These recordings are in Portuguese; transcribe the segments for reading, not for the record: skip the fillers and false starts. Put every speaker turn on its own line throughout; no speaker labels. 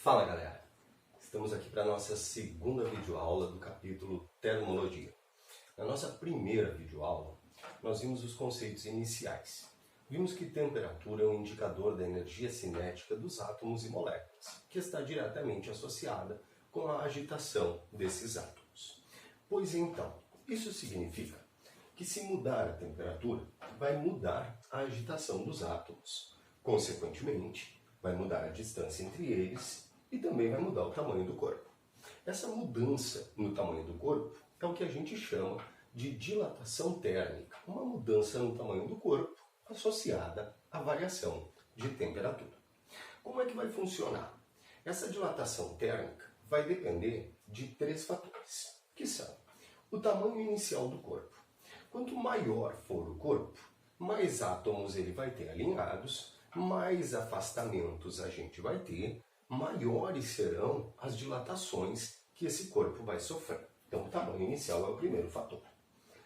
Fala galera, estamos aqui para a nossa segunda videoaula do capítulo Termologia. Na nossa primeira videoaula, nós vimos os conceitos iniciais. Vimos que temperatura é um indicador da energia cinética dos átomos e moléculas, que está diretamente associada com a agitação desses átomos. Pois então, isso significa que se mudar a temperatura, vai mudar a agitação dos átomos. Consequentemente, vai mudar a distância entre eles e também vai mudar o tamanho do corpo. Essa mudança no tamanho do corpo é o que a gente chama de dilatação térmica, uma mudança no tamanho do corpo associada à variação de temperatura. Como é que vai funcionar? Essa dilatação térmica vai depender de três fatores, que são o tamanho inicial do corpo. Quanto maior for o corpo, mais átomos ele vai ter alinhados, mais afastamentos a gente vai ter, maiores serão as dilatações que esse corpo vai sofrer. Então, o tamanho inicial é o primeiro fator.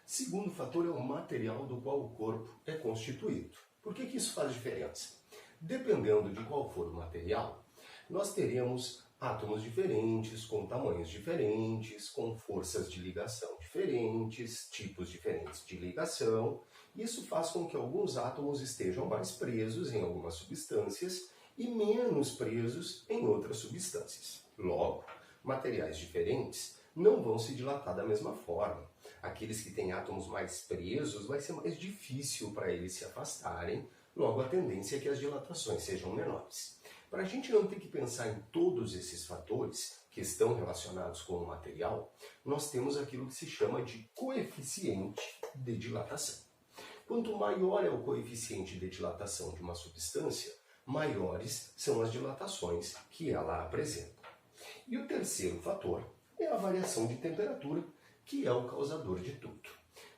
Segundo fator é o material do qual o corpo é constituído. Por que isso faz diferença? Dependendo de qual for o material, nós teremos átomos diferentes, com tamanhos diferentes, com forças de ligação diferentes, tipos diferentes de ligação. Isso faz com que alguns átomos estejam mais presos em algumas substâncias e menos presos em outras substâncias. Logo, materiais diferentes não vão se dilatar da mesma forma. Aqueles que têm átomos mais presos, vai ser mais difícil para eles se afastarem, logo a tendência é que as dilatações sejam menores. Para a gente não ter que pensar em todos esses fatores que estão relacionados com o material, nós temos aquilo que se chama de coeficiente de dilatação. Quanto maior é o coeficiente de dilatação de uma substância, maiores são as dilatações que ela apresenta. E o terceiro fator é a variação de temperatura, que é o causador de tudo.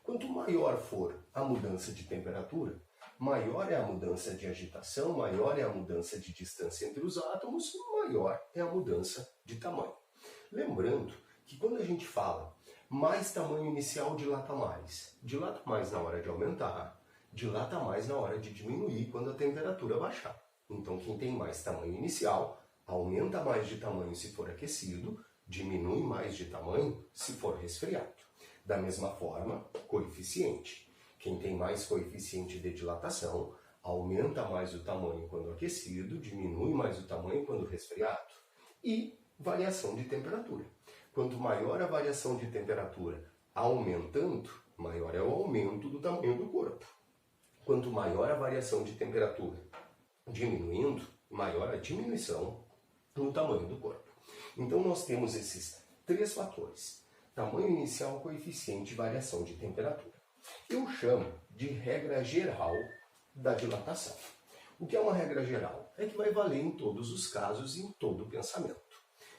Quanto maior for a mudança de temperatura, maior é a mudança de agitação, maior é a mudança de distância entre os átomos, maior é a mudança de tamanho. Lembrando que quando a gente fala mais tamanho inicial dilata mais na hora de aumentar, dilata mais na hora de diminuir quando a temperatura baixar. Então quem tem mais tamanho inicial, aumenta mais de tamanho se for aquecido, diminui mais de tamanho se for resfriado. Da mesma forma, coeficiente. Quem tem mais coeficiente de dilatação, aumenta mais o tamanho quando aquecido, diminui mais o tamanho quando resfriado. E variação de temperatura. Quanto maior a variação de temperatura aumentando, maior é o aumento do tamanho do corpo. Quanto maior a variação de temperatura diminuindo, maior a diminuição no tamanho do corpo. Então nós temos esses três fatores: tamanho inicial, coeficiente e variação de temperatura. Eu chamo de regra geral da dilatação. O que é uma regra geral? É que vai valer em todos os casos e em todo o pensamento.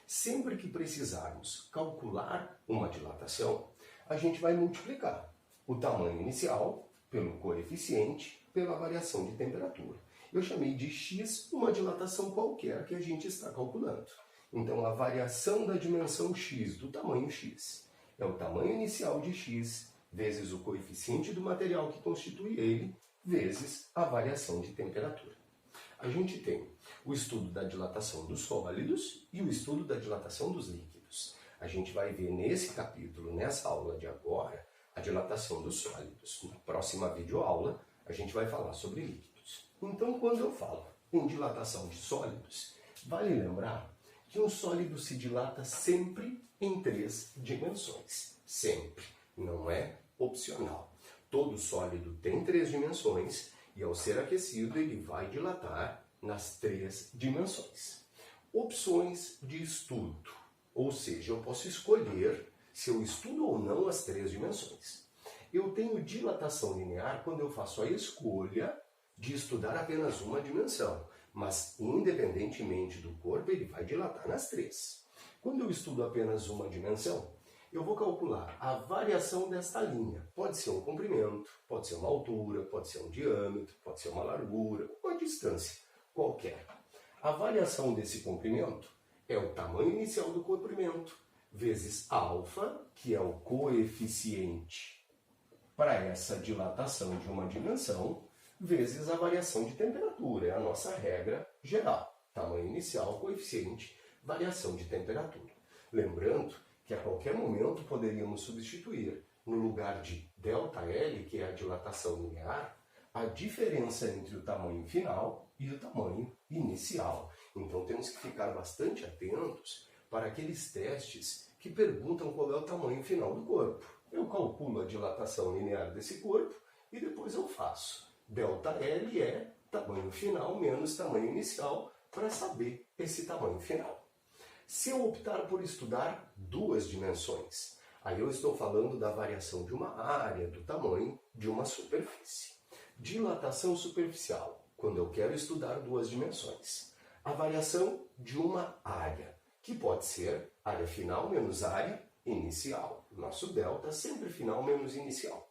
Sempre que precisarmos calcular uma dilatação, a gente vai multiplicar o tamanho inicial pelo coeficiente pela variação de temperatura. Eu chamei de x uma dilatação qualquer que a gente está calculando. Então, a variação da dimensão x, do tamanho x, é o tamanho inicial de x vezes o coeficiente do material que constitui ele, vezes a variação de temperatura. A gente tem o estudo da dilatação dos sólidos e o estudo da dilatação dos líquidos. A gente vai ver nesse capítulo, nessa aula de agora, a dilatação dos sólidos. Na próxima videoaula, a gente vai falar sobre líquidos. Então, quando eu falo em dilatação de sólidos, vale lembrar que um sólido se dilata sempre em três dimensões. Sempre. Não é opcional. Todo sólido tem três dimensões e, ao ser aquecido, ele vai dilatar nas três dimensões. Opções de estudo. Ou seja, eu posso escolher se eu estudo ou não as três dimensões. Eu tenho dilatação linear quando eu faço a escolha de estudar apenas uma dimensão. Mas, independentemente do corpo, ele vai dilatar nas três. Quando eu estudo apenas uma dimensão, eu vou calcular a variação desta linha. Pode ser um comprimento, pode ser uma altura, pode ser um diâmetro, pode ser uma largura, uma distância qualquer. A variação desse comprimento é o tamanho inicial do comprimento, vezes alfa, que é o coeficiente para essa dilatação de uma dimensão, vezes a variação de temperatura. É a nossa regra geral. Tamanho inicial, coeficiente, variação de temperatura. Lembrando que a qualquer momento poderíamos substituir, no lugar de ΔL, que é a dilatação linear, a diferença entre o tamanho final e o tamanho inicial. Então temos que ficar bastante atentos para aqueles testes que perguntam qual é o tamanho final do corpo. Eu calculo a dilatação linear desse corpo e depois eu faço. ΔL é tamanho final menos tamanho inicial para saber esse tamanho final. Se eu optar por estudar duas dimensões, aí eu estou falando da variação de uma área, do tamanho de uma superfície. Dilatação superficial, quando eu quero estudar duas dimensões. A variação de uma área, que pode ser área final menos área inicial. Nosso delta sempre final menos inicial.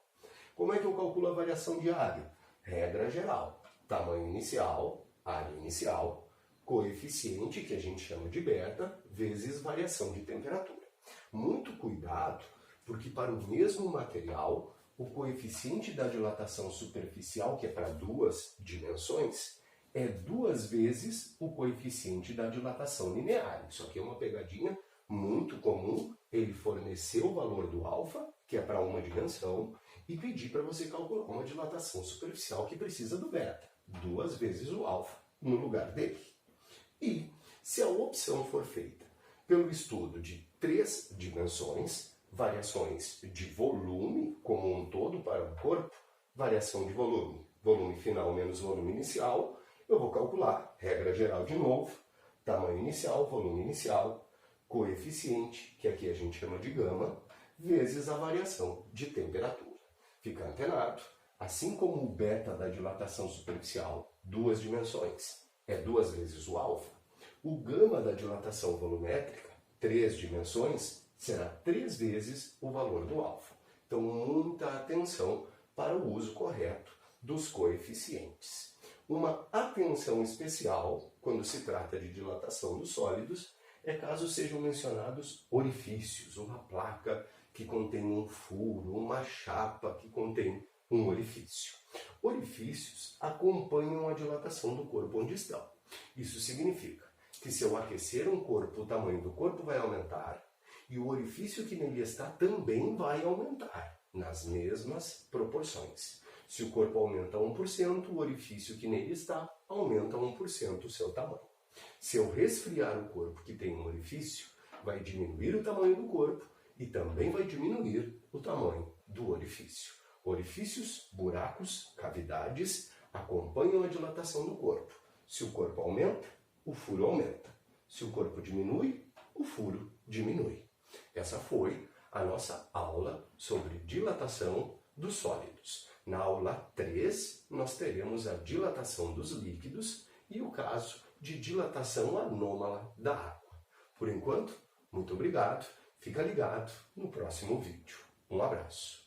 Como é que eu calculo a variação de área? Regra geral, tamanho inicial, área inicial, coeficiente, que a gente chama de beta, vezes variação de temperatura. Muito cuidado, porque para o mesmo material, o coeficiente da dilatação superficial, que é para duas dimensões, é 2 vezes o coeficiente da dilatação linear. Isso aqui é uma pegadinha muito comum, ele forneceu o valor do alfa, que é para uma dimensão, e pedir para você calcular uma dilatação superficial que precisa do beta, 2 vezes o alfa no lugar dele. E se a opção for feita pelo estudo de 3 dimensões, variações de volume como um todo para o corpo, variação de volume, volume final menos volume inicial, eu vou calcular, regra geral de novo, tamanho inicial, volume inicial, coeficiente, que aqui a gente chama de gama, vezes a variação de temperatura. Fica antenado, assim como o beta da dilatação superficial, 2 dimensões, é 2 vezes o alfa, o gama da dilatação volumétrica, 3 dimensões, será 3 vezes o valor do alfa. Então, muita atenção para o uso correto dos coeficientes. Uma atenção especial, quando se trata de dilatação dos sólidos, é caso sejam mencionados orifícios, uma placa que contém um furo, uma chapa que contém um orifício. Orifícios acompanham a dilatação do corpo onde estão. Isso significa que se eu aquecer um corpo, o tamanho do corpo vai aumentar e o orifício que nele está também vai aumentar, nas mesmas proporções. Se o corpo aumenta 1%, o orifício que nele está aumenta 1% o seu tamanho. Se eu resfriar o corpo que tem um orifício, vai diminuir o tamanho do corpo e também vai diminuir o tamanho do orifício. Orifícios, buracos, cavidades acompanham a dilatação do corpo. Se o corpo aumenta, o furo aumenta. Se o corpo diminui, o furo diminui. Essa foi a nossa aula sobre dilatação dos sólidos. Na aula 3, nós teremos a dilatação dos líquidos e o caso de dilatação anômala da água. Por enquanto, muito obrigado. Fica ligado no próximo vídeo. Um abraço.